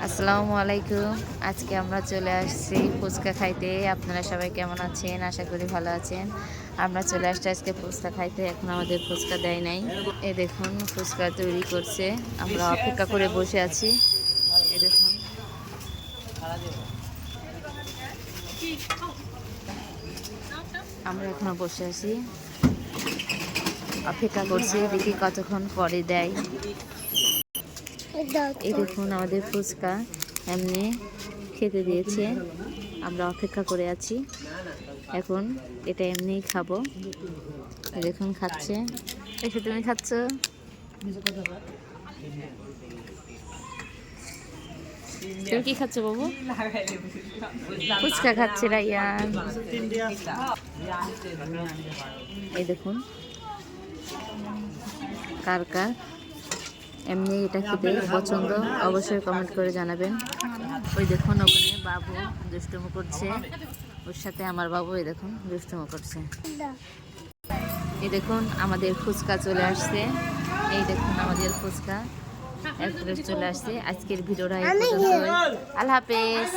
আসসালামু আলাইকুম। আজকে আমরা চলে আসছি ফুচকা খাইতে। আপনারা সবাই কেমন আছেন? আশা করি ভালো আছেন। আমরা চলে আসছি আজকে ফুচকা খাইতে। এখন আমাদের ফুচকা দেয় নাই। এই দেখুন ফুচকা তৈরি করছে। আমরা অপেক্ষা করে বসে আছি। এই দেখুন আমরা এখনো বসে আছি, অপেক্ষা করছি দেখি কতক্ষণ পরে দেয়। এই দেখুন আমাদের ফুচকা এমনি খেতে দিয়েছে। আমরা অপেক্ষা করে আছি, এখন এটা এমনিই খাবো। দেখুন খাচ্ছে। এসে তুমি খাচ্ছ? তুমি কি খাচ্ছ বাবু? ফুচকা খাচ্ছে রাইয়ান। এই দেখুন কার কার এমনি এটা খেতে পছন্দ অবশ্যই কমেন্ট করে জানাবেন। ওই দেখুন ওখানে বাবু দুষ্টুমো করছে, ওর সাথে আমার বাবু এই দেখুন দুষ্টুমো করছে। এই দেখুন আমাদের ফুচকা চলে আসছে। এই দেখুন আমাদের ফুচকা এক প্লেট চলে আসছে। আজকের ভিডিওটা এই পর্যন্তই। আল্লাহ হাফেজ।